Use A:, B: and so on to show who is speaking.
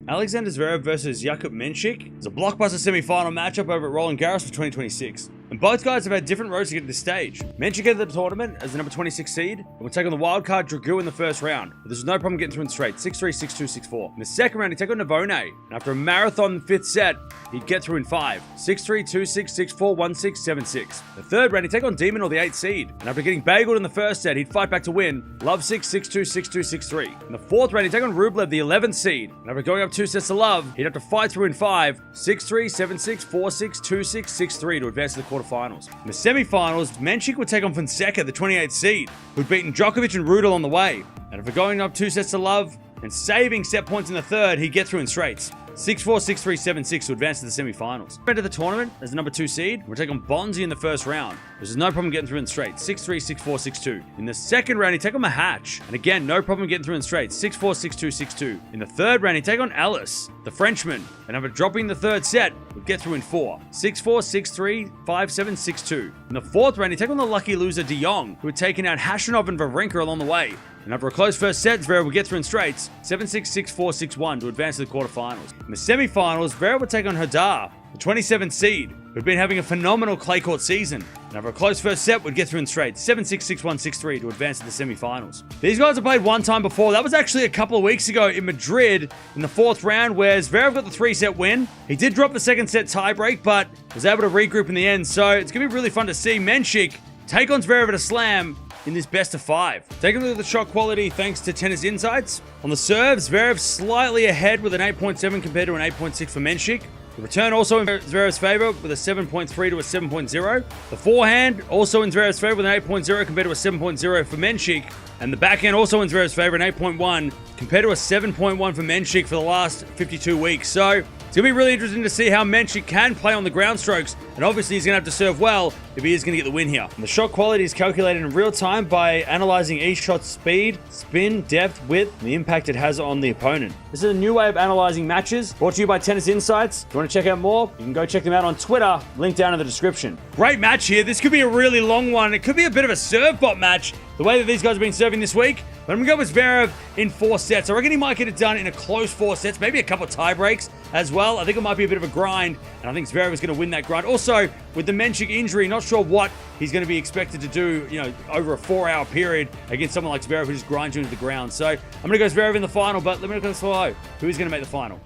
A: Alexander Zverev versus Jakub Mensik is a blockbuster semi-final matchup over at Roland Garros for 2026. And both guys have had different roads to get to this stage. Mensik entered the tournament as the number 26 seed and would take on the wildcard Djokovic in the first round. But there's no problem getting through in straight, 6-3, 6-2, 6-4. In the second round, he'd take on Navone, and after a marathon fifth set, he'd get through in 5, 6-3, 2-6, 6-4, 1-6, 7-6. The third round, he'd take on Demon or the 8th seed, and after getting bageled in the first set, he'd fight back to win, Love 6, 6-2, 6-2, 6-3. In the fourth round, he'd take on Rublev, the 11th seed, and after going up 2 sets to Love, he'd have to fight through in 5, 6-3, 7-6, 4-6, 2-6, 6-3 to advance to the quarterfinals. In the semi-finals, Mensik would take on Fonseca, the 28th seed, who'd beaten Djokovic and Rudel on the way. And after going up 2 sets to Love and saving set points in the third, he'd get through in straights. 6-4, 6-3, 7-6 to advance to the semi-finals. Enter the tournament as the number 2 seed. We'll take on Bonzi in the first round. There's no problem getting through in straight. 6-3, 6-4, 6-2. In the second round, he'd take on Mahatch. And again, no problem getting through in straight. 6-4, 6-2, 6-2. In the third round, he'd take on Alice, the Frenchman. And after dropping the third set, would get through in 4. 6-4, 6-3, 5-7, 6-2. In the fourth round, he'd take on the lucky loser De Jong, who had taken out Hashanov and Wawrinka along the way. And after a close first set, Zverev would get through in straights, 7-6, 6-4, 6-1 to advance to the quarterfinals. In the semi-finals, Zverev would take on Hadar, the 27th seed, who'd been having a phenomenal clay court season. And after a close first set, would get through in straights, 7-6, 6-1, 6-3 to advance to the semi-finals. These guys have played one time before. That was actually a couple of weeks ago in Madrid in the fourth round, where Zverev got the 3-set win. He did drop the second set tiebreak, but was able to regroup in the end. So it's going to be really fun to see Mensik take on Zverev at a slam in this best of 5. Taking a look at the shot quality thanks to Tennis Insights. On the serve, Zverev slightly ahead with an 8.7 compared to an 8.6 for Mensik. The return also in Zverev's favor with a 7.3 to a 7.0. The forehand also in Zverev's favor with an 8.0 compared to a 7.0 for Mensik. And the backhand also in Zverev's favor, an 8.1 compared to a 7.1 for Mensik for the last 52 weeks. So it's going to be really interesting to see how Mensik can play on the ground strokes. And obviously he's going to have to serve well if he is going to get the win here. And the shot quality is calculated in real time by analyzing each shot's speed, spin, depth, width, and the impact it has on the opponent. This is a new way of analyzing matches, brought to you by Tennis Insights. If you want to check out more, you can go check them out on Twitter, link down in the description. Great match here. This could be a really long one. It could be a bit of a serve bot match, the way that these guys have been serving this week. But I'm going to go with Zverev in 4 sets. I reckon he might get it done in a close 4 sets, maybe a couple of tie breaks as well. I think it might be a bit of a grind, and I think Zverev is going to win that grind. Also, with the Mensik injury, not sure what he's going to be expected to do, over a 4-hour period against someone like Zverev who just grinds you into the ground. So I'm going to go Zverev in the final, but let me know below who is going to make the final.